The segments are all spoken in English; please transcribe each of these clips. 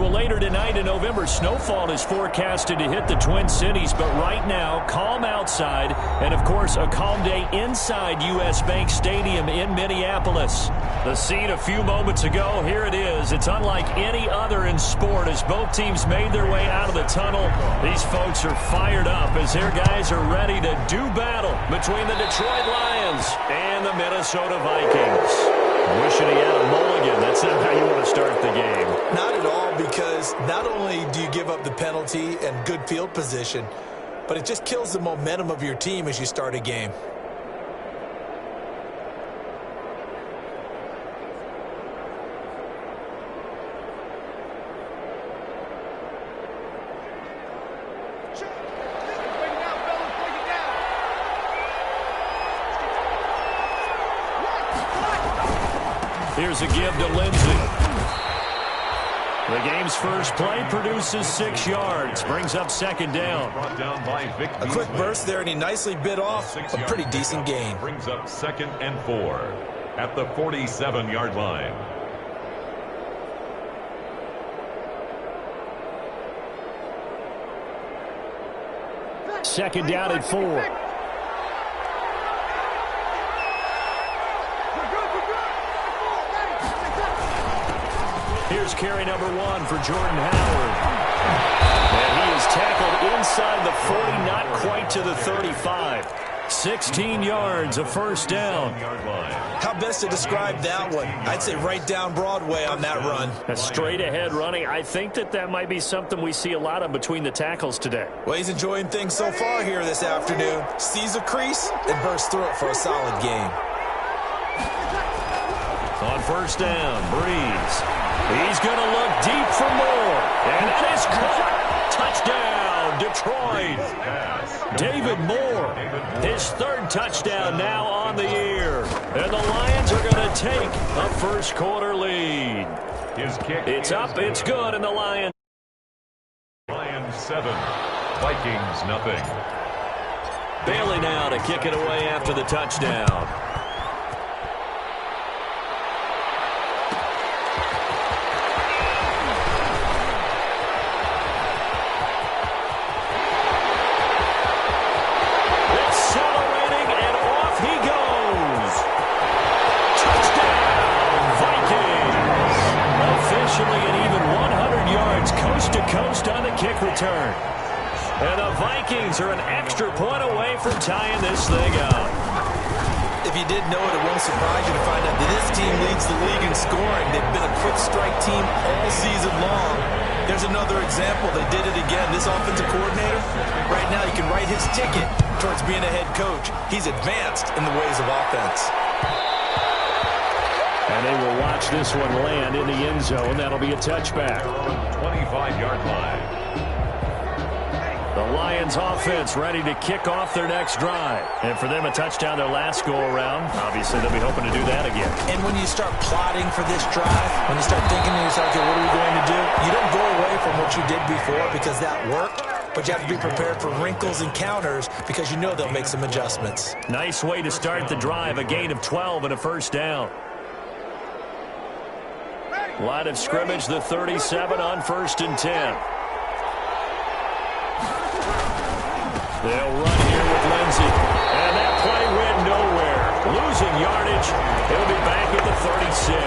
Well, later tonight in November, snowfall is forecasted to hit the Twin Cities, but right now, calm outside, and of course, a calm day inside U.S. Bank Stadium in Minneapolis. The scene a few moments ago, here it is. It's unlike any other in sport as both teams made their way out of the tunnel. These folks are fired up as their guys are ready to do battle between the Detroit Lions and the Minnesota Vikings. Wishing he had a mulligan. That's not how you want to start the game. Not at all, because not only do you give up the penalty and good field position, but it just kills the momentum of your team as you start a game. Here's a give to Lindsey. The game's first play produces 6 yards. Brings up second down. A quick burst there, and he nicely bit off a pretty decent gain. Brings up 2nd and 4 at the 47-yard line. Second down at 4. Here's carry number 1 for Jordan Howard. And he is tackled inside the 40, not quite to the 35. 16 yards, a first down. How best to describe that one? I'd say right down Broadway on that run. A straight ahead running. I think that might be something we see a lot of between the tackles today. Well, he's enjoying things so far here this afternoon. Sees a crease and bursts through it for a solid game. On first down, Breeze. He's going to look deep for more. And it is caught. Touchdown, Detroit. David Moore, his 3rd touchdown now on the year. And the Lions are going to take a first-quarter lead. His kick it's up, it's good, and the Lions 7, Vikings nothing. Bailey now to kick it away after the touchdown. Return. And the Vikings are an extra point away from tying this thing up. If you didn't know it, it won't surprise you to find out that this team leads the league in scoring. They've been a quick strike team all season long. There's another example. They did it again. This offensive coordinator, right now you can write his ticket towards being a head coach. He's advanced in the ways of offense. And they will watch this one land in the end zone. That'll be a touchback. 25-yard line. The Lions offense ready to kick off their next drive. And for them, a touchdown their last go-around. Obviously, they'll be hoping to do that again. And when you start plotting for this drive, when you start thinking to yourself, okay, what are we going to do? You don't go away from what you did before because that worked. But you have to be prepared for wrinkles and counters because you know they'll make some adjustments. Nice way to start the drive. A gain of 12 and a first down. Line of scrimmage, the 37 on 1st and 10. They'll run here with Lindsey. And that play went nowhere. Losing yardage. He'll be back at the 36.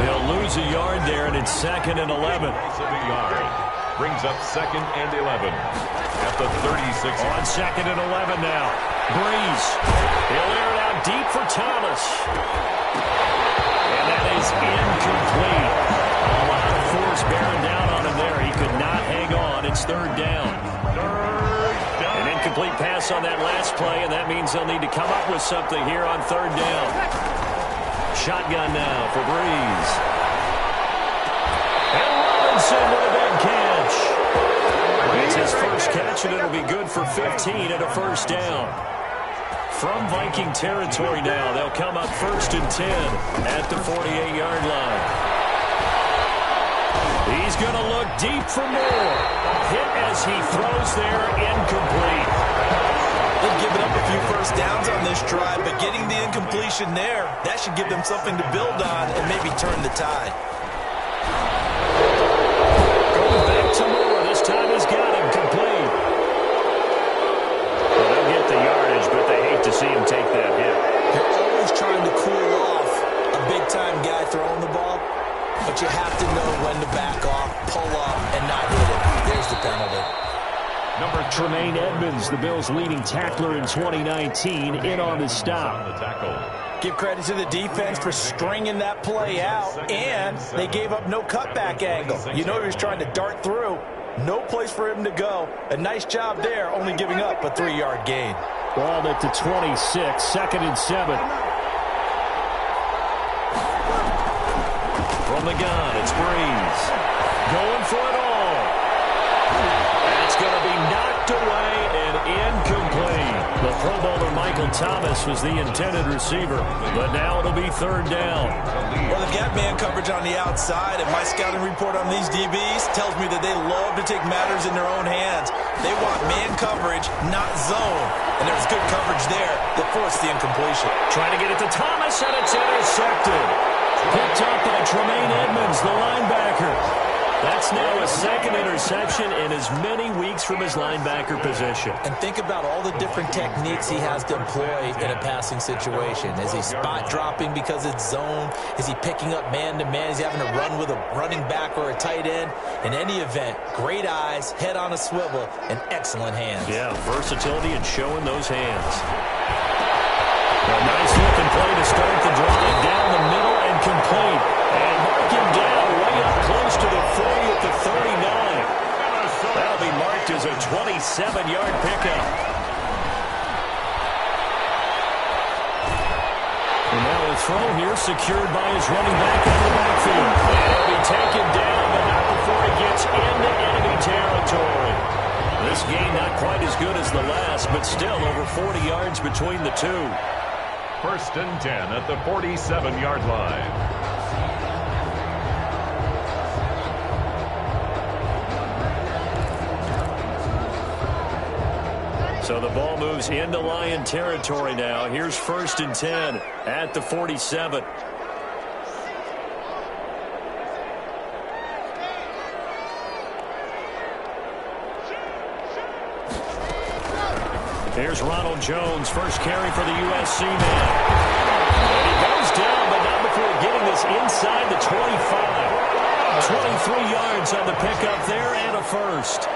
They'll lose a yard there, and it's 2nd and 11. Brings up 2nd and 11 at the 36. On 2nd and 11 now. Breeze. He'll air it out deep for Thomas. And that is incomplete. A lot of force bearing down on him there. He could not hang on. It's 3rd down. An incomplete pass on that last play, and that means they'll need to come up with something here on 3rd down. Shotgun now for Breeze. And Robinson with a big catch. It's his first catch, and it'll be good for 15 and a first down. From Viking territory now, they'll come up 1st and 10 at the 48-yard line. He's going to look deep for more. Hit as he throws there, incomplete. They've given up a few first downs on this drive, but getting the incompletion there, that should give them something to build on and maybe turn the tide. to see him take that hit. You're always trying to cool off a big-time guy throwing the ball, but you have to know when to back off, pull up, and not hit it. There's the penalty. Number Tremaine Edmonds, the Bills' leading tackler in 2019, in on the stop. Give credit to the defense for stringing that play out, and they gave up no cutback angle. You know he was trying to dart through. No place for him to go. A nice job there, only giving up a 3-yard gain. Ball at the 26, 2nd and 7. From the gun, it's Breeze. Going for it all. That's going to be knocked away and incomplete. The Pro Bowler Michael Thomas was the intended receiver, but now it'll be 3rd down. Well, they've got man coverage on the outside, and my scouting report on these DBs tells me that they love to take matters in their own hands. They want man coverage, not zone, and there's good coverage there that forced the incompletion. Trying to get it to Thomas, and it's intercepted. Picked up by Tremaine Edmonds, the linebacker. That's now a 2nd interception in as many weeks from his linebacker position. And think about all the different techniques he has to employ in a passing situation. Is he spot dropping because it's zone? Is he picking up man-to-man? Is he having to run with a running back or a tight end? In any event, great eyes, head on a swivel, and excellent hands. Yeah, versatility and showing those hands. A nice looking play to start the drive down the middle and complete. And mark him down way up close to the 40 at the 39. That'll be marked as a 27-yard pickup. And now a throw here secured by his running back out of the backfield. And he'll be taken down, but not before he gets into enemy territory. This game not quite as good as the last, but still over 40 yards between the two. 1st and 10 at the 47-yard line. So the ball moves into Lion territory now. Here's 1st and 10 at the 47. Here's Ronald Jones, first carry for the USC man. And he goes down, but not before getting this inside the 25. 23 yards on the pickup there and a first.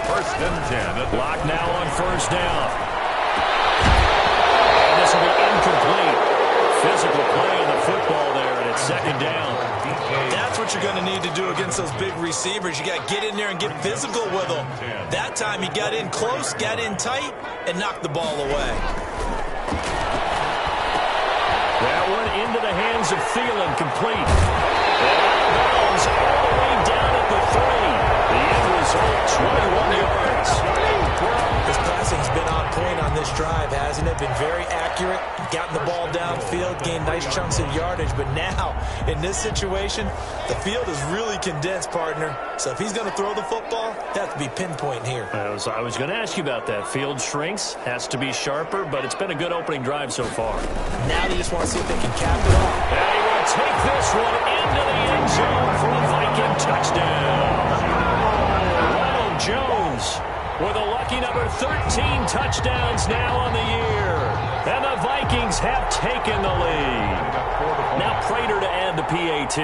1st and 10. Block now on 1st down. And this will be incomplete. Physical play on the football there, and it's 2nd down. That's what you're going to need to do against those big receivers. You got to get in there and get physical with them. That time he got in close, got in tight, and knocked the ball away. That one into the hands of Thielen, complete. And out of bounds all the way down at the 3. The end result, 21 yards. This passing's been on point on this drive, hasn't it? Been very accurate, gotten the ball downfield, gained nice chunks of yardage. But now, in this situation, the field is really condensed, partner. So if he's going to throw the football, that has to be pinpoint here. I was going to ask you about that. Field shrinks, has to be sharper, but it's been a good opening drive so far. Now they just want to see if they can cap it off. And he will take this one into the end zone for a Viking touchdown. Ronald Jones with a lucky number 13 touchdowns now on the year. And the Vikings have taken the lead. Now Prater to add the PAT.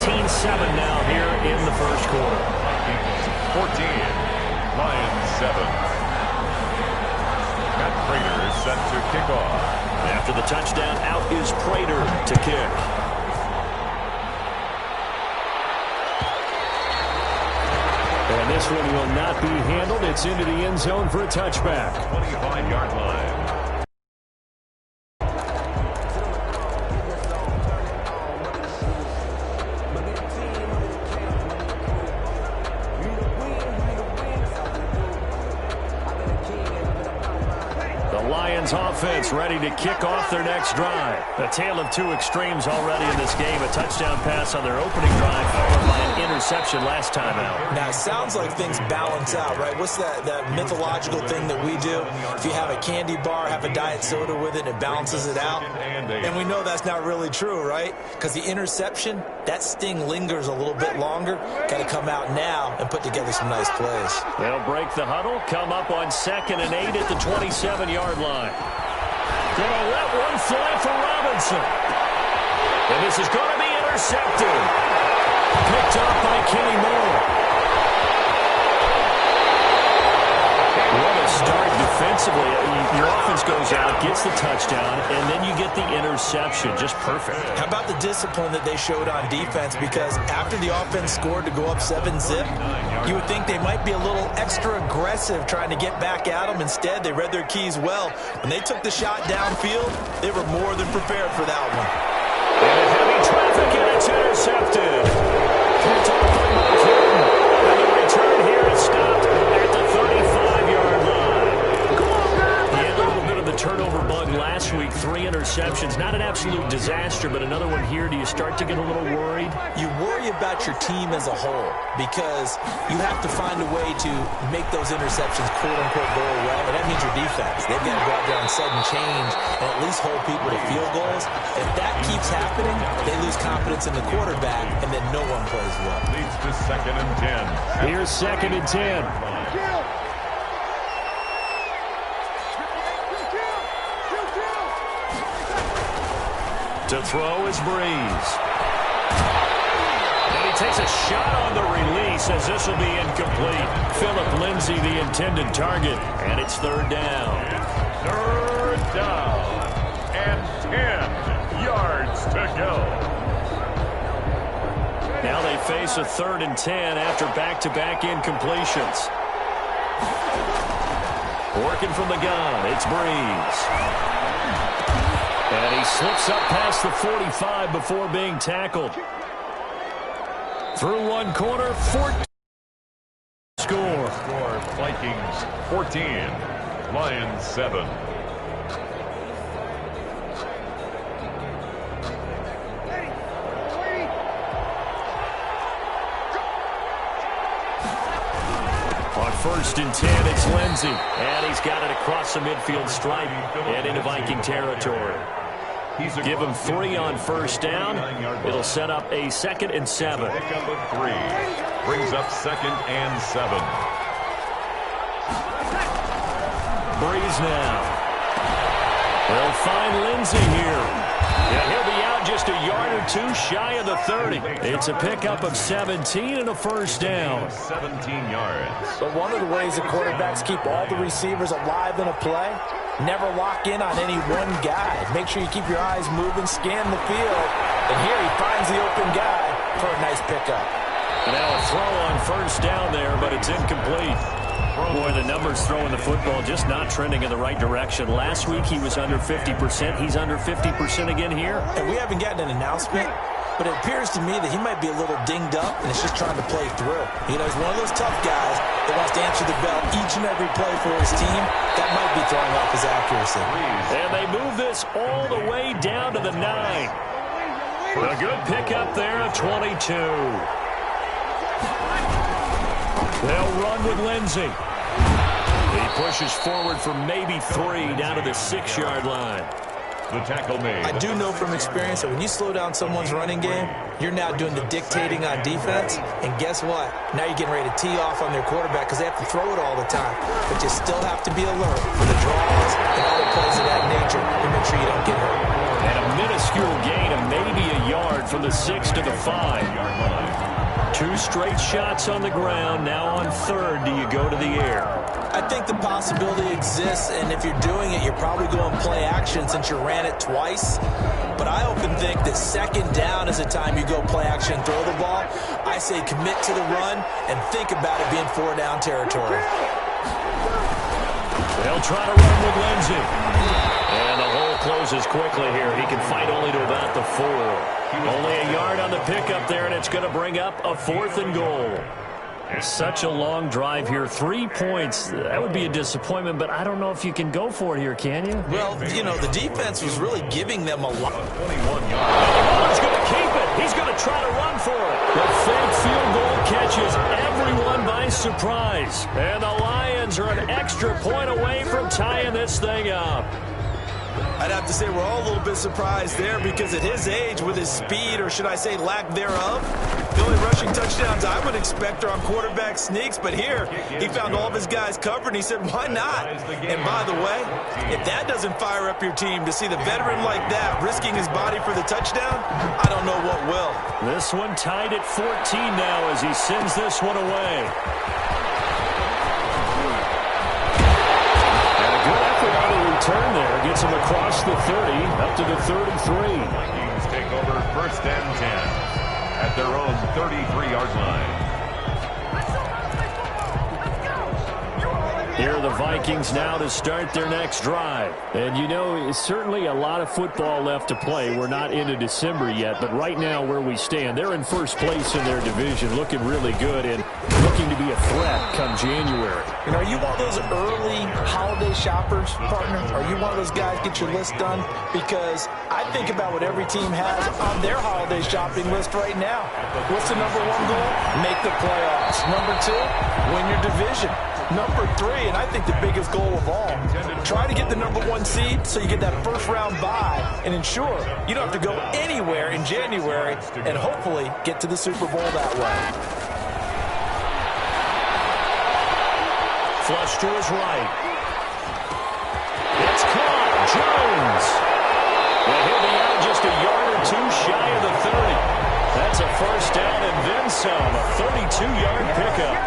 18-7 now here in the first quarter. 14, Lions 7. Matt Prater is set to kick off. After the touchdown, out is Prater to kick. And this one will not be handled. It's into the end zone for a touchback. 25-yard line. Offense ready to kick off their next drive. A tale of two extremes already in this game. A touchdown pass on their opening drive followed by an interception. interception last time out. Now, it sounds like things balance out, right? What's that mythological thing that we do? If you have a candy bar, have a diet soda with it, it balances it out. And we know that's not really true, right? Because the interception, that sting lingers a little bit longer. Got to come out now and put together some nice plays. They'll break the huddle, come up on 2nd and 8 at the 27-yard line. Gonna let one fly for Robinson. And this is going to be intercepted. Picked up by Kenny Moore. What a start defensively. Your offense goes out, gets the touchdown, and then you get the interception. Just perfect. How about the discipline that they showed on defense? Because after the offense scored to go up 7-zip, you would think they might be a little extra aggressive trying to get back at them. Instead, they read their keys well. When they took the shot downfield, they were more than prepared for that one. And heavy traffic, and it's intercepted. Picked off by Martin. And the return here is stopped at the 35-yard line. He had a little bit of the turnover bug last week. 3 interceptions. Not an absolute disaster, but another one here. Do you start to get a little worried? You worry about your team as a whole because you have to find a way to make those interceptions quote-unquote go away, and that means your defense. They've got to go out there and sudden change and at least hold people to field goals. If that keeps happening, they lose confidence in the quarterback, and then no one plays well. Leads to 2nd and 10. Here's 2nd and 10. To throw is Breeze. And he takes a shot on the release as this will be incomplete. Philip Lindsay, the intended target, and it's 3rd down. 3rd down and 10 yards to go. Now they face a 3rd and 10 after back-to-back incompletions. Working from the gun, it's Breeze. And he slips up past the 45 before being tackled. Through one corner, 14. Score. Vikings 14, Lions 7. On 1st and 10, it's Lindsay. And he's got it across the midfield stripe and into Viking territory. Give him 3 on 1st down. It'll set up a 2nd and 7. Pick up of 3. Brings up 2nd and 7. Breeze now. They'll find Lindsay here. Yeah, he'll be out just a yard or 2 shy of the 30. It's a pickup of 17 and a 1st down. 17 yards. But one of the ways the quarterbacks keep all the receivers alive in a play, never lock in on any one guy. Make sure you keep your eyes moving, scan the field. And here he finds the open guy for a nice pickup. Now a throw on 1st down there, but it's incomplete. Boy, the numbers throwing the football just not trending in the right direction. Last week he was under 50%. He's under 50% again here. And we haven't gotten an announcement, but it appears to me that he might be a little dinged up and is just trying to play through. You know, he's one of those tough guys that wants to answer the bell each and every play for his team. That might be throwing off his accuracy. And they move this all the way down to the 9. A good pickup there at 22. They'll run with Lindsay. He pushes forward for maybe 3 down to the 6-yard line. The tackle made. I do know from experience that when you slow down someone's running game, you're now doing the dictating on defense. And guess what? Now you're getting ready to tee off on their quarterback because they have to throw it all the time. But you still have to be alert for the draws and other plays of that nature to make sure you don't get hurt. And a minuscule gain of maybe a yard from the 6 to the 5-yard line. 2 straight shots on the ground. Now on 3rd, do you go to the air? I think the possibility exists, and if you're doing it, you're probably going play action since you ran it twice. But I often think that 2nd down is the time you go play action and throw the ball. I say commit to the run and think about it being 4-down territory. They'll try to run with Lindsay. And the hole closes quickly here. He can fight only to about the 4. Only a yard on the pickup there, and it's going to bring up a 4th and goal. Such a long drive here. 3 points. That would be a disappointment, but I don't know if you can go for it here, can you? Well, you know, the defense was really giving them a lot. 21 yards. Oh, he's going to keep it. He's going to try to run for it. The fake field goal catches everyone by surprise. And the Lions are an extra point away from tying this thing up. I'd have to say we're all a little bit surprised there because at his age, with his speed, or should I say lack thereof, the only rushing touchdowns I would expect are on quarterback sneaks. But here, he found all of his guys covered, and he said, why not? And by the way, if that doesn't fire up your team to see the veteran like that risking his body for the touchdown, I don't know what will. This one tied at 14 now as he sends this one away. Turn there, gets him across the 30, up to the 33. Vikings take over 1st and 10 at their own 33-yard line. Here are the Vikings now to start their next drive. And you know, it's certainly a lot of football left to play. We're not into December yet, but right now where we stand, they're in first place in their division, looking really good and looking to be a threat come January. And are you one of those early holiday shoppers, partner? Are you one of those guys get your list done? Because I think about what every team has on their holiday shopping list right now. What's the number one goal? Make the playoffs. Number two, win your division. Number three, and I think the biggest goal of all, try to get the number one seed so you get that first round bye and ensure you don't have to go anywhere in January and hopefully get to the Super Bowl that way. Flush to his right. It's caught. Jones. Well, he'll be out just a yard or two shy of the 30. That's a first down and then some. A 32-yard pickup.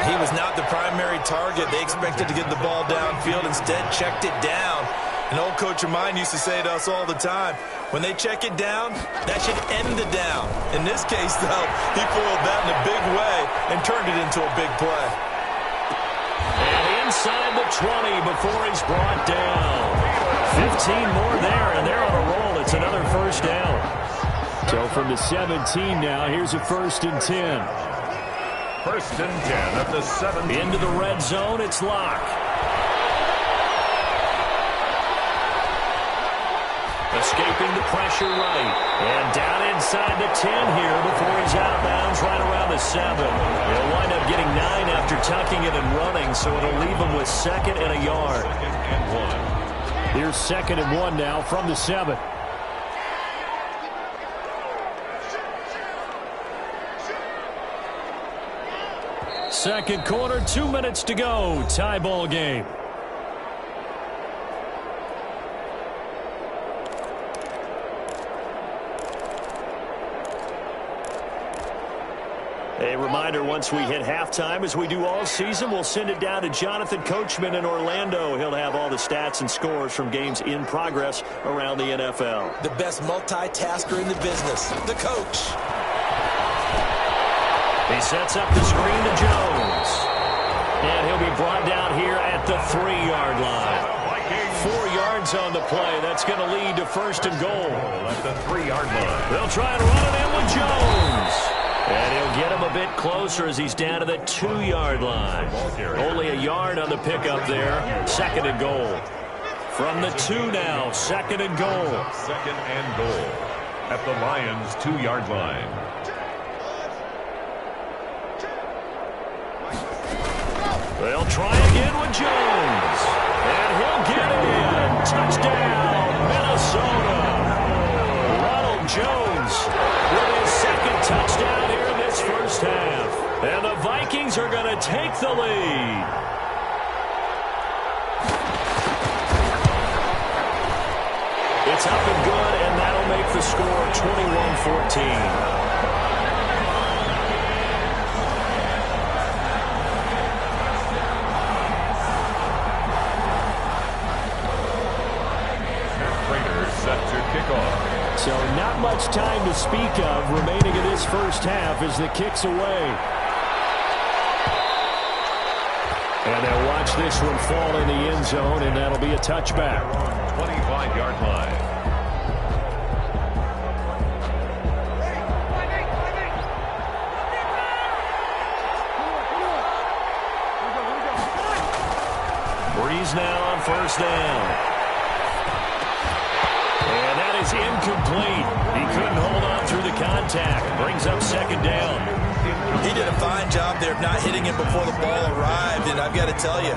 He was not the primary target. They expected to get the ball downfield. Instead, checked it down. An old coach of mine used to say to us all the time, when they check it down, that should end the down. In this case, though, he foiled that in a big way and turned it into a big play. And inside the 20 before he's brought down. 15 more there, and they're on a roll. It's another first down. So from the 17 now, here's a 1st and 10. 1st and 10 at the 7. Into the red zone, it's Locke. Escaping the pressure right. And down inside the 10 here before he's out of bounds right around the 7. He'll wind up getting 9 after tucking it and running, so it'll leave him with 2nd and a yard. 2nd and 1. Here's 2nd and 1 now from the 7. Second quarter, 2 minutes to go. Tie ball game. A reminder, once we hit halftime, as we do all season, we'll send it down to Jonathan Coachman in Orlando. He'll have all the stats and scores from games in progress around the NFL. The best multitasker in the business, the coach. He sets up the screen to Jones. And he'll be brought down here at the 3-yard line. 4 yards on the play. That's going to lead to 1st and goal. At the 3-yard line. They'll try and run it in with Jones. And he'll get him a bit closer as he's down to the 2-yard line. Only a yard on the pickup there. 2nd and goal. From the 2 now, 2nd and goal. 2nd and goal at the Lions' 2-yard line. They'll try again with Jones. And he'll get in. Touchdown, Minnesota. Ronald Jones with his 2nd touchdown here in this first half. And the Vikings are going to take the lead. It's up and good, and that'll make the score 21-14. So not much time to speak of remaining in this first half as the kick's away. And they'll watch this one fall in the end zone, and that'll be a touchback. 25-yard line. Breeze now on 1st down. is incomplete. He couldn't hold on through the contact. Brings up second down. He did a fine job there of not hitting it before the ball arrived, and I've got to tell you,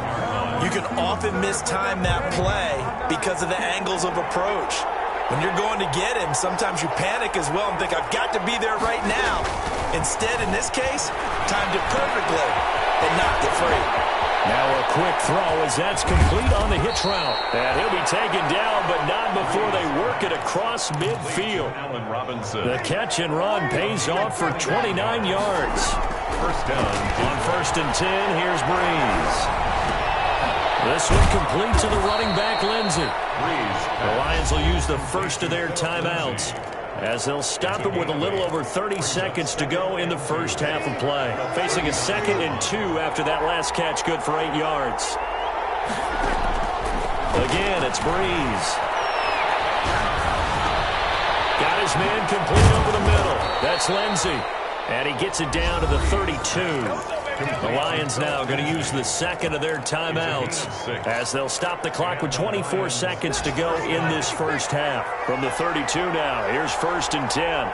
you can often mistime that play because of the angles of approach. When you're going to get him, sometimes you panic as well and think, I've got to be there right now. Instead, in this case, timed it perfectly and knocked it free. Now a quick throw as that's complete on the hitch route. And he'll be taken down, but not before they work it across midfield. Allen Robinson. The catch and run pays off for 29 yards. First down. On 1st and 10, here's Breeze. This one complete to the running back, Lindsey. The Lions will use the first of their timeouts as they'll stop it with a little over 30 seconds to go in the first half of play. Facing a 2nd and 2 after that last catch, good for 8 yards. Again, it's Breeze. Got his man complete over the middle. That's Lindsey. And he gets it down to the 32. The Lions now going to use the second of their timeouts as they'll stop the clock with 24 seconds to go in this first half. From the 32 now, here's 1st and 10.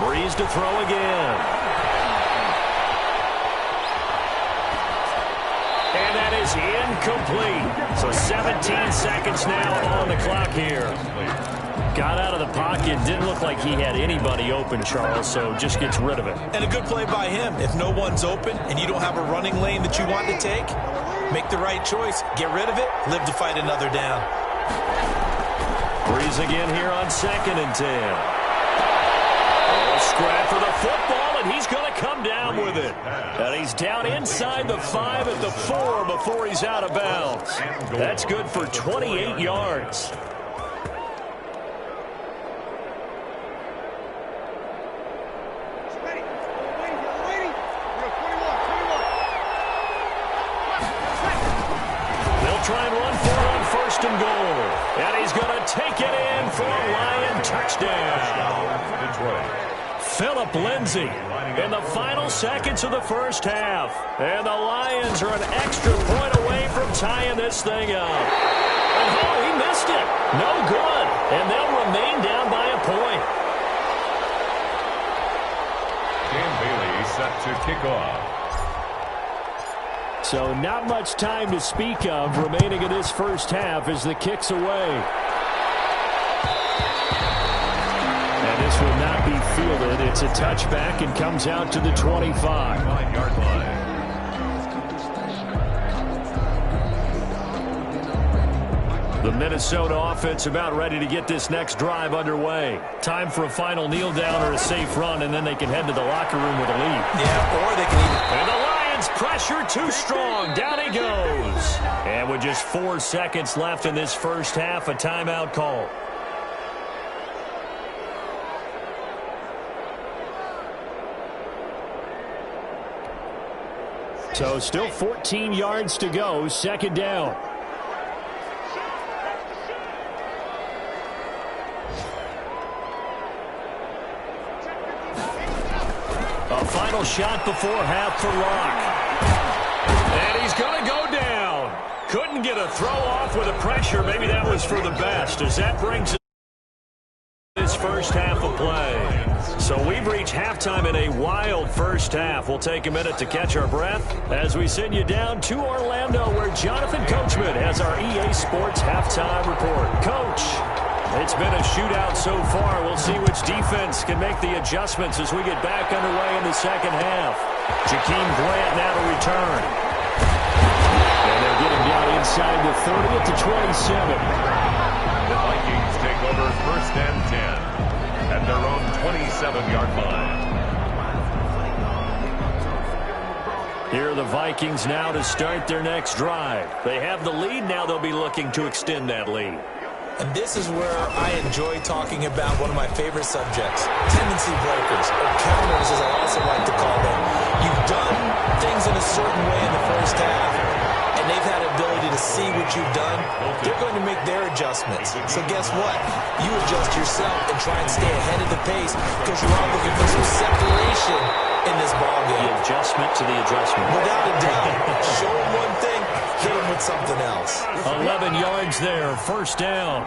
Breeze to throw again. And that is incomplete. So 17 seconds now on the clock here. Got out of the pocket. Didn't look like he had anybody open, Charles, so just gets rid of it. And a good play by him. If no one's open and you don't have a running lane that you want to take, make the right choice. Get rid of it. Live to fight another down. Breeze again here on 2nd and 10. Scrap for the football, and he's going to come down with it. And he's down inside the 5 at the 4 before he's out of bounds. That's good for 28 yards. Try and run for it on 1st and goal. And he's going to take it in for a Lion touchdown. Phillip Lindsay in the final seconds of the first half. And the Lions are an extra point away from tying this thing up. And oh, he missed it. No good. And they'll remain down by a point. Dan Bailey set to kick off. So not much time to speak of remaining in this first half as the kick's away. And this will not be fielded. It's a touchback and comes out to the 25. 9-yard line. The Minnesota offense about ready to get this next drive underway. Time for a final kneel down or a safe run, and then they can head to the locker room with a lead. Yeah, or they can even... And the Lions pressure too strong. Down he goes. And with just 4 seconds left in this first half, a timeout call. So still 14 yards to go. 2nd down. A final shot before half for Locke. And he's going to go down. Couldn't get a throw off with the pressure. Maybe that was for the best as that brings this first half of play. So we've reached halftime in a wild first half. We'll take a minute to catch our breath as we send you down to Orlando where Jonathan Coachman has our EA Sports halftime report. Coach, it's been a shootout so far. We'll see which defense can make the adjustments as we get back underway in the second half. Jakeem Grant now to return. And they'll get him down inside the 30 at the 27. The Vikings take over 1st and 10 at their own 27-yard line. Here are the Vikings now to start their next drive. They have the lead. Now they'll be looking to extend that lead. And this is where I enjoy talking about one of my favorite subjects, tendency breakers, or counters as I also like to call them. You've done things in a certain way in the first half, and they've had ability to see what you've done. They're going to make their adjustments. So guess what? You adjust yourself and try and stay ahead of the pace because you're all looking for some separation in this ballgame. The adjustment to the adjustment. Without a doubt. Show them one thing, hit him with something else. 11 yards there, first down.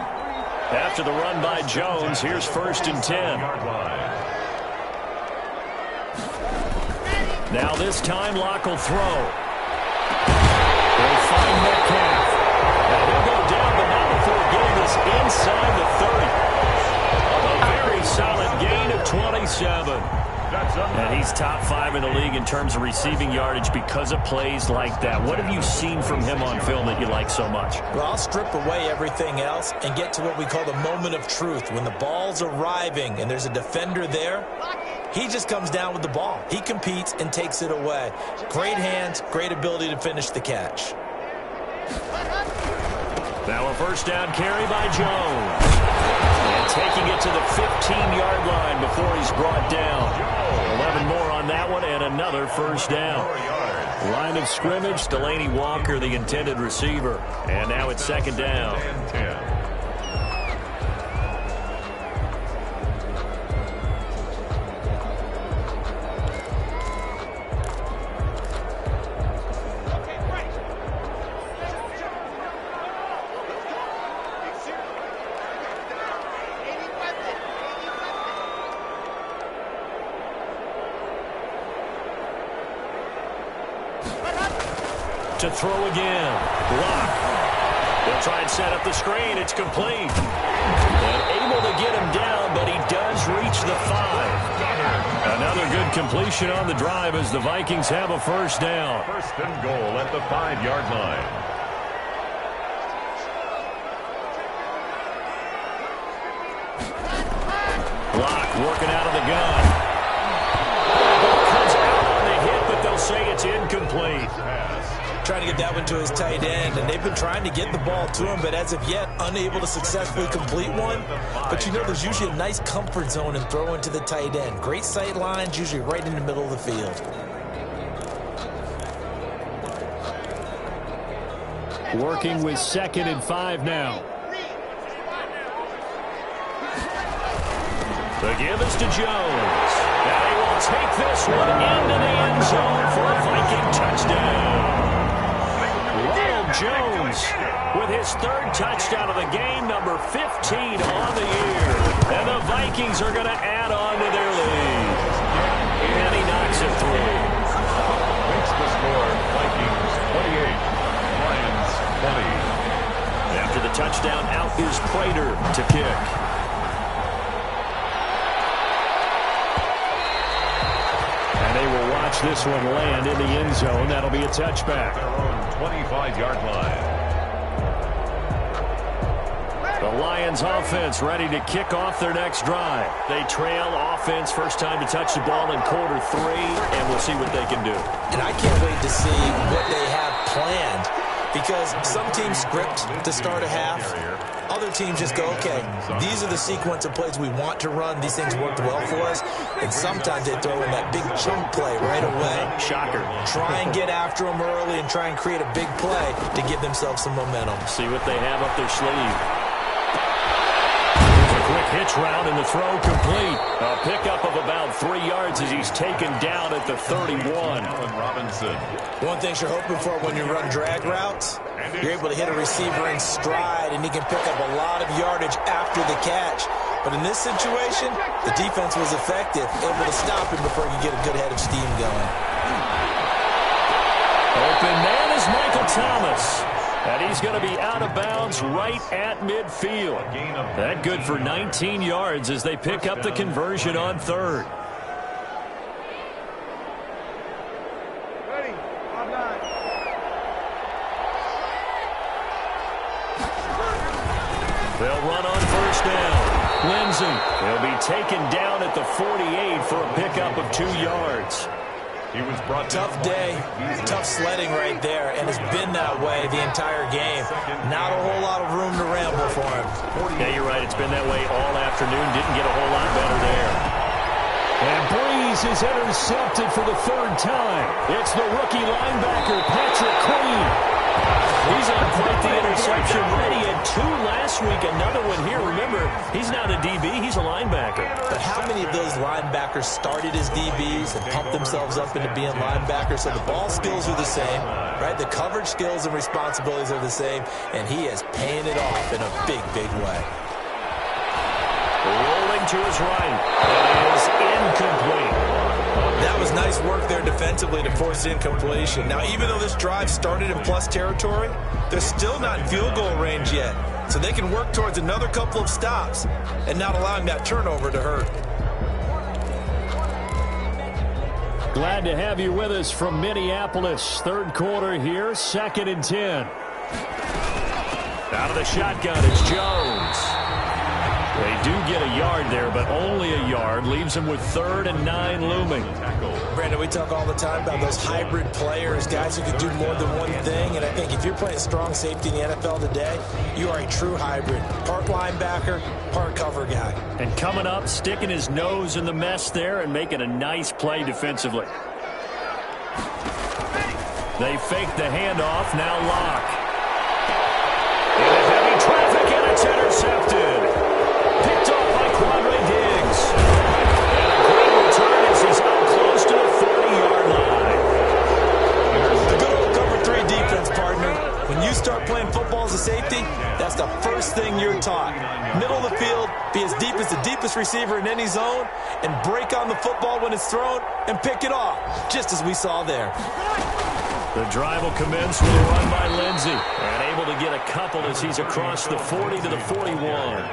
After the run by Jones, here's 1st and 10. Now this time, Locke will throw. They'll find Metcalf. And he'll go down, but not before getting this inside the 30. A very solid gain of 27. And he's top 5 in the league in terms of receiving yardage because of plays like that. What have you seen from him on film that you like so much? Well, I'll strip away everything else and get to what we call the moment of truth. When the ball's arriving and there's a defender there, he just comes down with the ball. He competes and takes it away. Great hands, great ability to finish the catch. Now a first down carry by Jones. And taking it to the 15-yard line before he's brought down. 11 more on that one and another first down. Line of scrimmage, Delaney Walker, the intended receiver. And now it's 2nd down. To throw again. Locke. They'll try and set up the screen. It's complete. And able to get him down, but he does reach the 5. Another good completion on the drive as the Vikings have a first down. 1st and goal at the 5-yard line. Locke working out of the gun. Ball comes out on the hit, but they'll say it's incomplete. Trying to get that one to his tight end, and they've been trying to get the ball to him, but as of yet, unable to successfully complete one. But you know, there's usually a nice comfort zone in throwing to the tight end. Great sight lines, usually right in the middle of the field. Working with 2nd and 5 now. The give is to Jones. And he will take this one into the end zone for a Viking touchdown. Ronald Jones with his 3rd touchdown of the game, number 15 on the year. And the Vikings are going to add on to their lead. And he knocks it through. Makes the score Vikings 28, Lions 20. After the touchdown, out is Prater to kick. And they will watch this one land in the end zone. That'll be a touchback. Their own 25-yard line. The Lions offense ready to kick off their next drive. They trail offense, first time to touch the ball in quarter 3, and we'll see what they can do. And I can't wait to see what they have planned, because some teams script to start a half. Other teams just go, okay, these are the sequence of plays we want to run. These things worked well for us. And sometimes they throw in that big chunk play right away. Shocker. Try and get after them early and try and create a big play to give themselves some momentum. See what they have up their sleeve. There's a quick hitch route and the throw complete. A pickup of about 3 yards as he's taken down at the 31. Allen Robinson. One thing you're hoping for when you run drag routes, you're able to hit a receiver in stride, and he can pick up a lot of yardage after the catch. But in this situation, the defense was effective, able to stop him before he could get a good head of steam going. Open man is Michael Thomas. And he's going to be out of bounds right at midfield. That good for 19 yards as they pick up the conversion on 3rd. They'll run on first down. Lindsey will be taken down at the 48 for a pickup of 2 yards. He was brought tough day, tough sledding right there, and it's been that way the entire game. Not a whole lot of room to ramble for him. Yeah, you're right. It's been that way all afternoon. Didn't get a whole lot better there. And Breeze is intercepted for the 3rd time. It's the rookie linebacker, Patrick Queen. He's on quite the interception run. He had 2 last week, another one here. Remember, he's not a DB, he's a linebacker. But how many many of those linebackers started as DBs and pumped themselves up into being linebackers. So the ball skills are the same, right? The coverage skills and responsibilities are the same, and he is paying it off in a big, big way. Rolling to his right. It is incomplete. That was nice work there defensively to force incompletion. Now, even though this drive started in plus territory, they're still not in field goal range yet. So they can work towards another couple of stops and not allowing that turnover to hurt. Glad to have you with us from Minneapolis. Third quarter here, 2nd and 10. Out of the shotgun, it's Jones. They do get a yard there, but only a yard. Leaves them with 3rd and 9 looming. Brandon, we talk all the time about those hybrid players, guys who can do more than one thing. And I think if you're playing strong safety in the NFL today, you are a true hybrid. Part linebacker, part cover guy. And coming up, sticking his nose in the mess there and making a nice play defensively. They fake the handoff, now Locke. Into heavy traffic, and it's intercepted. Picked off by Quandre Diggs. And a great return as he's up close to the 40-yard line. The good old cover 3 defense, partner. When you start playing football as a safety, that's the first thing you're taught. Middle of the field, be as deep as the deepest receiver in any zone, and break on the football when it's thrown and pick it off, just as we saw there. The drive will commence with a run by Lindsey. And able to get a couple as he's across the 40 to the 41.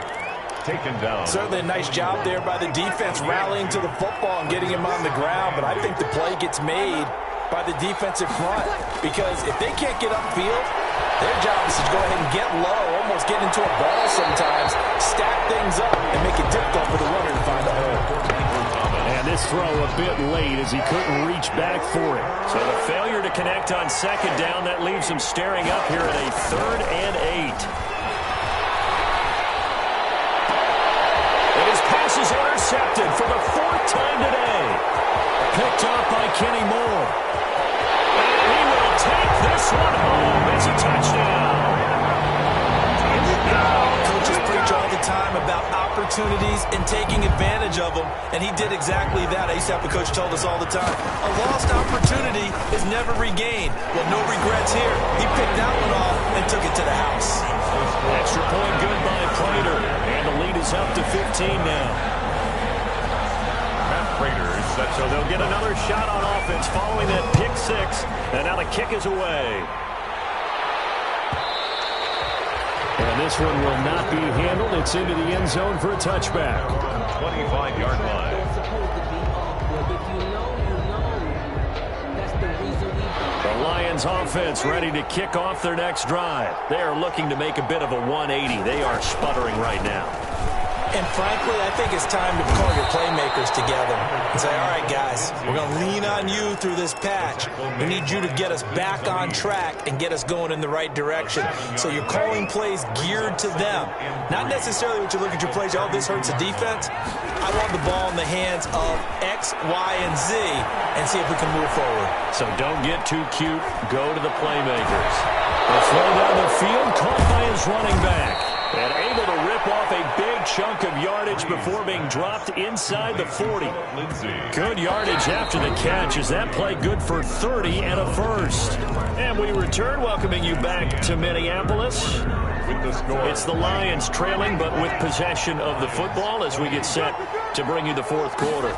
Taken down. Certainly a nice job there by the defense rallying to the football and getting him on the ground, but I think the play gets made by the defensive front because if they can't get upfield, their job is to go ahead and get low, almost get into a ball sometimes, stack things up, and make it difficult for the runner to find a hole. And this throw a bit late as he couldn't reach back for it. So the failure to connect on 2nd down, that leaves him staring up here at a 3rd and 8. Is intercepted for the 4th time today. Picked off by Kenny Moore. And he will take this one home. It's a touchdown. Coaches preach all the time about opportunities and taking advantage of them, and he did exactly that. I used to have a coach told us all the time, a lost opportunity is never regained. Well, no regrets here. He picked that one off and took it to the house. Extra point good by Prater, and the lead is up to 15 now. So they'll get another shot on offense following that pick 6, and now the kick is away. And this one will not be handled. It's into the end zone for a touchback. 25-yard line. The Lions offense ready to kick off their next drive. They are looking to make a bit of a 180. They are sputtering right now. And frankly, I think it's time to call your playmakers together and say, all right, guys, we're going to lean on you through this patch. We need you to get us back on track and get us going in the right direction. So you're calling plays geared to them. Not necessarily what you look at your plays, oh, this hurts the defense. I want the ball in the hands of X, Y, and Z and see if we can move forward. So don't get too cute. Go to the playmakers. The throw down the field caught by his running back. And able to rip off a big chunk of yardage before being dropped inside the 40. Good yardage after the catch. Is that play good for 30 and a first? And we return, welcoming you back to Minneapolis. With the score. It's the Lions trailing, but with possession of the football as we get set to bring you the 4th quarter.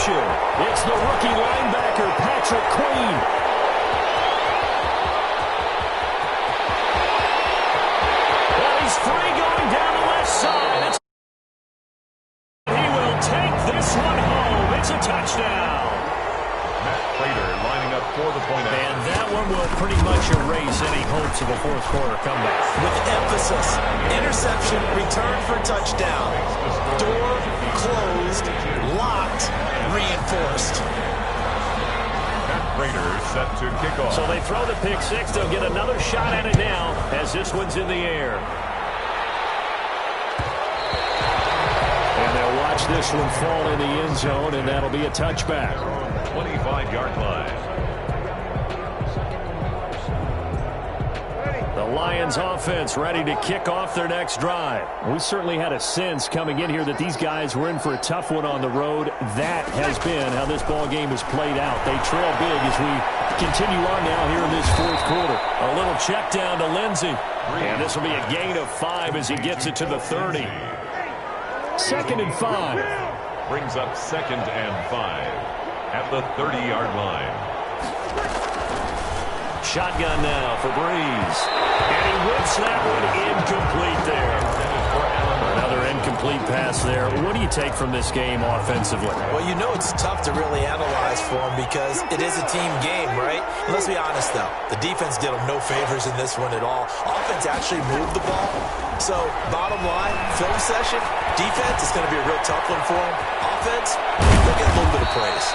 It's the rookie linebacker, Patrick Queen. Well, he's free going down the left side. He will take this one home. It's a touchdown. Matt Prater lining up for the point. And that one will pretty much erase any hopes of a 4th quarter comeback. With emphasis, interception, return for touchdown. Door closed, locked, reinforced. Prater set to kick off. So they throw the pick 6. They'll get another shot at it now as this one's in the air. And they'll watch this one fall in the end zone, and that'll be a touchback. 25-yard line. The The Lions offense ready to kick off their next drive. We certainly had a sense coming in here that these guys were in for a tough one on the road. That has been how this ball game has played out. They trail big as we continue on now here in this fourth quarter. A little check down to Lindsey. And this will be a gain of 5 as he gets it to the 30. 2nd and 5. Brings up 2nd and 5 at the 30-yard line. Shotgun now for Breeze. And he whips that one incomplete there. Another incomplete pass there. What do you take from this game offensively? Well, you know it's tough to really analyze for him because it is a team game, right? And let's be honest, though. The defense did him no favors in this one at all. Offense actually moved the ball. So, bottom line, film session, defense is going to be a real tough one for him. Offense, they'll get a little bit of praise.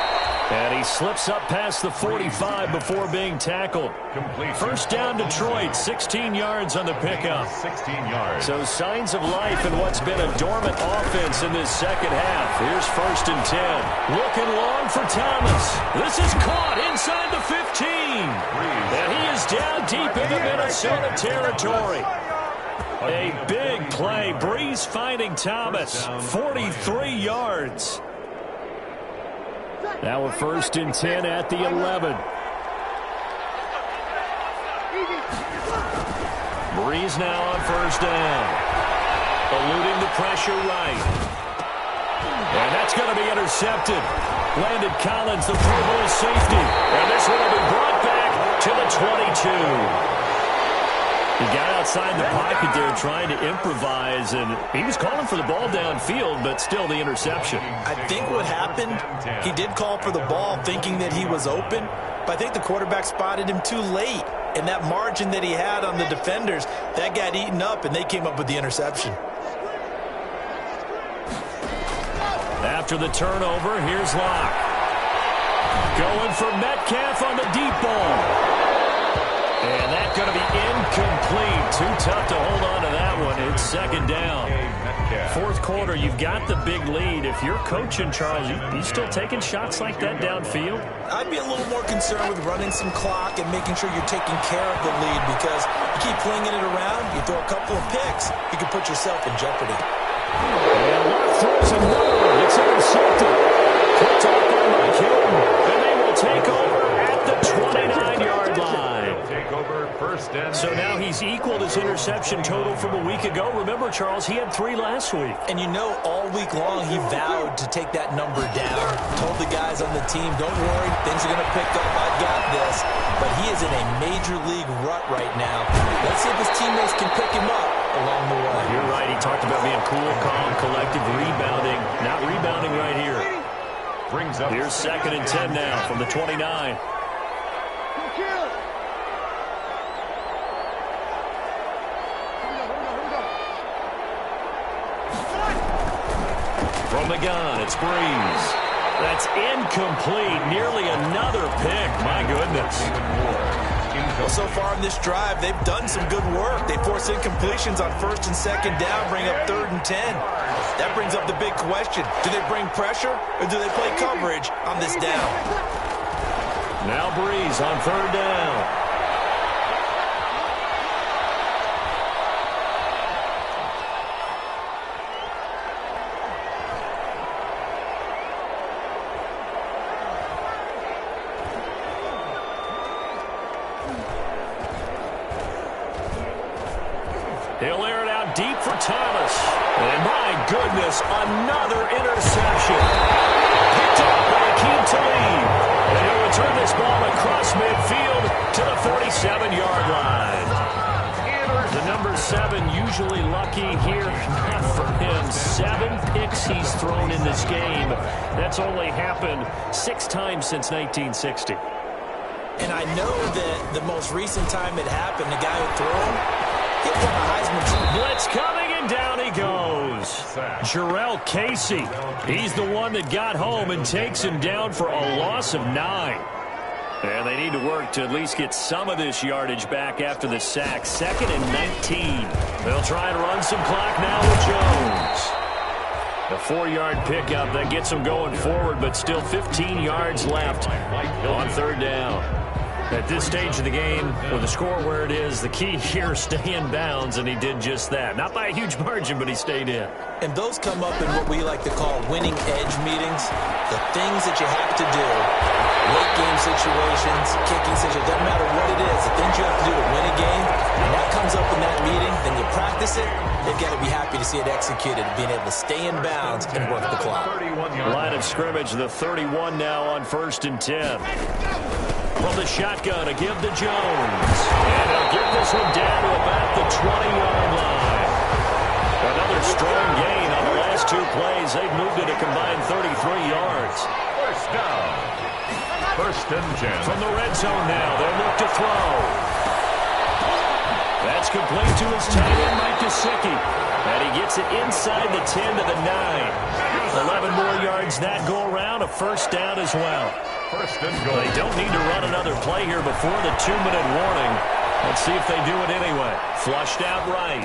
And he slips up past the 45 before being tackled. First down, Detroit, 16 yards on the pickup. 16 yards. So signs of life in what's been a dormant offense in this second half. Here's 1st and 10. Looking long for Thomas. This is caught inside the 15. And he is down deep into Minnesota territory. A big play. Breeze finding Thomas. 43 yards. Now a 1st and 10 at the 11. Breeze now on 1st down. Eluding the pressure right. And that's going to be intercepted. Landon Collins, the Pro Bowl safety. And this one will be brought back to the 22. He got outside the pocket there trying to improvise, and he was calling for the ball downfield, but still the interception. I think what happened, he did call for the ball thinking that he was open, but I think the quarterback spotted him too late. And that margin that he had on the defenders, that got eaten up, and they came up with the interception. After the turnover, here's Locke. Going for Metcalf on the deep ball. And that's going to be incomplete. Too tough to hold on to that one. It's 2nd down. 4th quarter, you've got the big lead. If you're coaching, Charles, you still taking shots like that downfield? I'd be a little more concerned with running some clock and making sure you're taking care of the lead, because you keep flinging it around, you throw a couple of picks, you can put yourself in jeopardy. And Locke throws another one. It's intercepted. Picked off by Mike Hilton. And they will take over at the 29-yard line. So now he's equaled his interception total from a week ago. Remember, Charles, he had 3 last week. And you know, all week long he vowed to take that number down. Told the guys on the team, don't worry, things are going to pick up. I've got this. But he is in a major league rut right now. Let's see if his teammates can pick him up along the way. You're right. He talked about being cool, calm, collective, rebounding. Not rebounding right here. Here's 2nd and 10 now from the 29. From the gun, it's Breeze. That's incomplete. Nearly another pick. My goodness. Well, so far in this drive, they've done some good work. They force incompletions on 1st and 2nd down, bring up 3rd and 10. That brings up the big question. Do they bring pressure or do they play coverage on this down? Now Breeze on 3rd down. He'll air it out deep for Thomas. And my goodness, another interception. Picked up by Akeem Talib. And he'll return this ball across midfield to the 47-yard line. The number 7 usually lucky here. Not for him. 7 picks he's thrown in this game. That's only happened 6 times since 1960. And I know that the most recent time it happened, the guy who threw him, he won the Heisman. Blitz coming, and down he goes. Jarrell Casey. He's the one that got home and takes him down for a loss of 9. And they need to work to at least get some of this yardage back after the sack. 2nd and 19. They'll try and run some clock now with Jones. A 4-yard pickup that gets them going forward, but still 15 yards left on 3rd down. At this stage of the game, with the score where it is, the key here is stay in bounds, and he did just that. Not by a huge margin, but he stayed in. And those come up in what we like to call winning edge meetings. The things that you have to do, late game situations, kicking situations, doesn't matter what it is, the things you have to do to win a game, and that comes up in that meeting, then you practice it, they've got to be happy to see it executed, being able to stay in bounds and work the clock. Line of scrimmage, the 31 now on 1st and 10. From the shotgun, a give to Jones. And he'll get this one down to about the 20-yard line. Another strong gain on the last 2 plays. They've moved it a combined 33 yards. First down. 1st and 10. From the red zone now, they'll look to throw. That's complete to his tight end, Mike Gesicki. And he gets it inside the 10 to the 9. 11 more yards that go around, a first down as well. 1st and goal. They don't need to run another play here before the 2-minute warning. Let's see if they do it anyway. Flushed out right.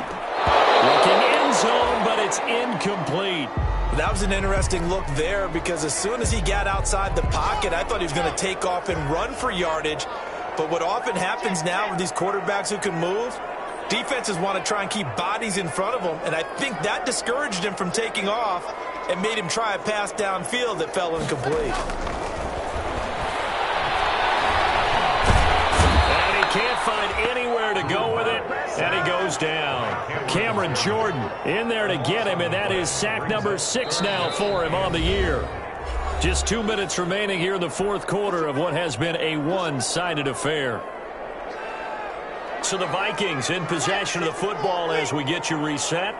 Looking end zone, but it's incomplete. That was an interesting look there because as soon as he got outside the pocket, I thought he was going to take off and run for yardage. But what often happens now with these quarterbacks who can move, defenses want to try and keep bodies in front of them, and I think that discouraged him from taking off and made him try a pass downfield that fell incomplete. Can't find anywhere to go with it, and he goes down. Cameron Jordan in there to get him, and that is sack number 6 now for him on the year. Just 2 minutes remaining here in the 4th quarter of what has been a one-sided affair. So the Vikings in possession of the football as we get you reset.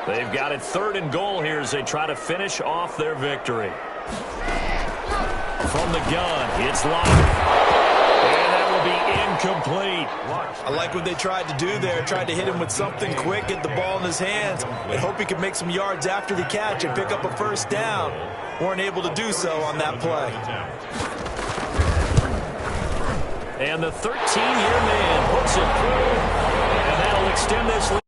They've got it 3rd and goal here as they try to finish off their victory. From the gun, it's Locke. Be incomplete. I like what they tried to do there. Tried to hit him with something quick, get the ball in his hands, and hope he could make some yards after the catch and pick up a first down. Weren't able to do so on that play. And the 13-year man puts it through, and that'll extend this lead.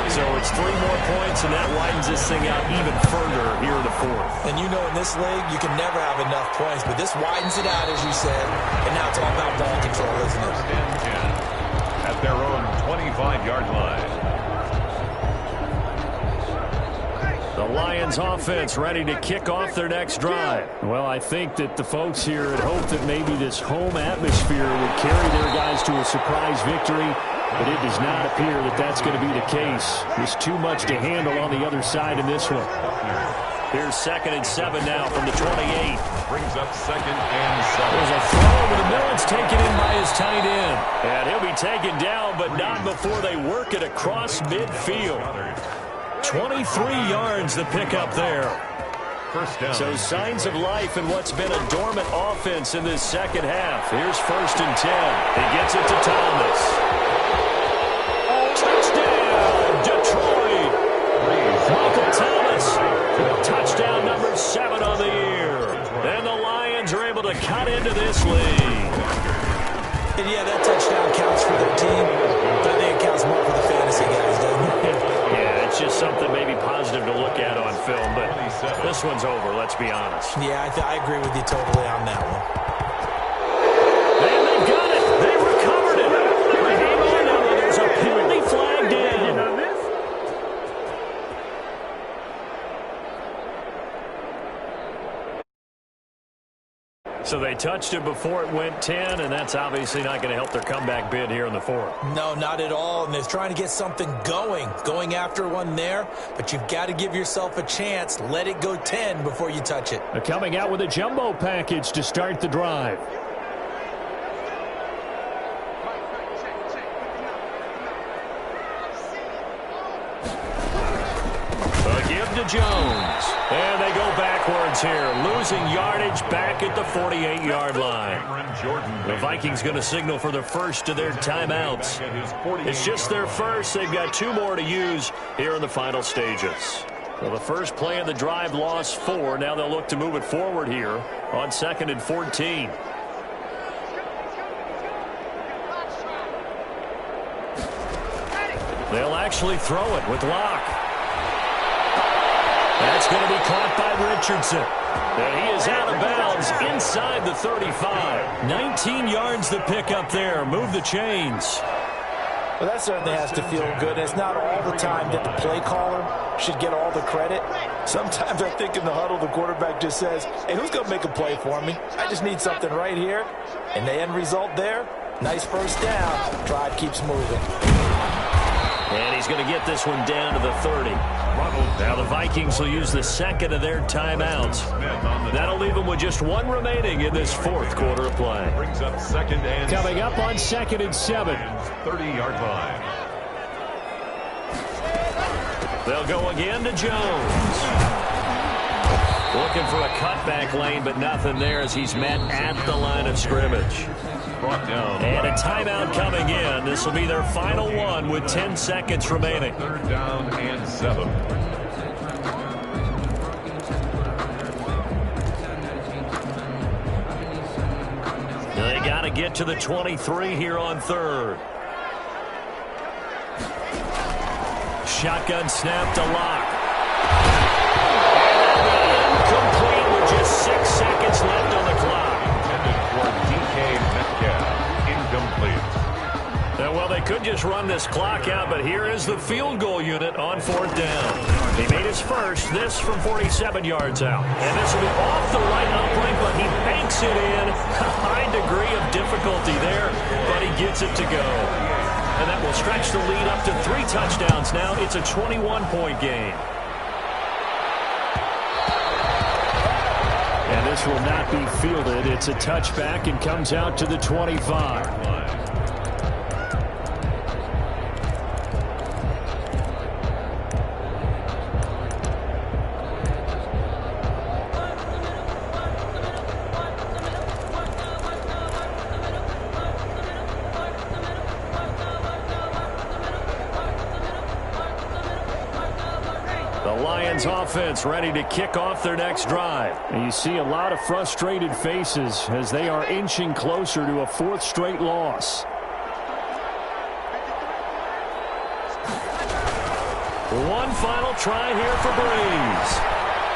So it's 3 more points, and that widens this thing out even further here in the 4th. And you know in this league, you can never have enough points, but this widens it out, as you said, and now it's all about ball control, isn't it? At their own 25-yard line. The Lions offense ready to kick off their next drive. Well, I think that the folks here had hoped that maybe this home atmosphere would carry their guys to a surprise victory. But it does not appear that that's going to be the case. There's too much to handle on the other side in this one. Here's 2nd and 7 now from the 28. Brings up 2nd and 7. There's a throw over the middle. It's taken in by his tight end. And he'll be taken down, but not before they work it across midfield. 23 yards to pick up there. First down. So signs of life in what's been a dormant offense in this second half. Here's 1st and 10. He gets it to Thomas. Touchdown, Detroit. Michael Thomas, touchdown number 7 on the year. And the Lions are able to cut into this lead. And yeah, that touchdown counts for their team, but I think it counts more for the fantasy guys, doesn't it? Yeah, it's just something maybe positive to look at on film, but this one's over, let's be honest. Yeah, I agree with you totally on that one. And they've got it. They recovered it. Hang on now. There's a penalty flag down. So they touched it before it went 10, and that's obviously not going to help their comeback bid here in the 4th. No, not at all, and they're trying to get something going after one there, but you've got to give yourself a chance. Let it go 10 before you touch it. They're coming out with a jumbo package to start the drive. A give to Jones. And they go backwards here, losing yardage back at the 48-yard line. The Vikings going to signal for the first of their timeouts. It's just their first. They've got 2 more to use here in the final stages. Well, the first play of the drive lost 4. Now they'll look to move it forward here on 2nd and 14. They'll actually throw it with Locke. That's going to be caught by Richardson. And he is out of bounds inside the 35. 19 yards to pick up there. Move the chains. Well, that certainly has to feel good. It's not all the time that the play caller should get all the credit. Sometimes I think in the huddle, the quarterback just says, hey, who's going to make a play for me? I just need something right here. And the end result there, nice first down. Drive keeps moving. And he's going to get this one down to the 30. Now the Vikings will use the second of their timeouts. That'll leave them with just one remaining in this fourth quarter of play. Brings up second and coming up on 2nd and 7. 30-yard line. They'll go again to Jones. Looking for a cutback lane, but nothing there as he's met at the line of scrimmage. Brought down. And a timeout coming in. This will be their final one with 10 seconds remaining. 3rd down and 7. They got to get to the 23 here on 3rd. Shotgun snap to Locke. Complete with just 6 seconds left on the clock. Intended for DK Metcalf. Incomplete. Well, they could just run this clock out, but here is the field goal unit on 4th down. He made his first, this from 47 yards out. And this will be off the right upright, but he banks it in. A high degree of difficulty there, but he gets it to go. And that will stretch the lead up to 3 touchdowns now. It's a 21-point game. And this will not be fielded. It's a touchback and comes out to the 25. Offense ready to kick off their next drive. And you see a lot of frustrated faces as they are inching closer to a 4th straight loss. One final try here for Breeze.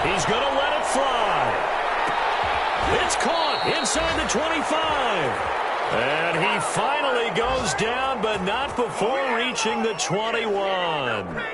He's going to let it fly. It's caught inside the 25. And he finally goes down, but not before reaching the 21.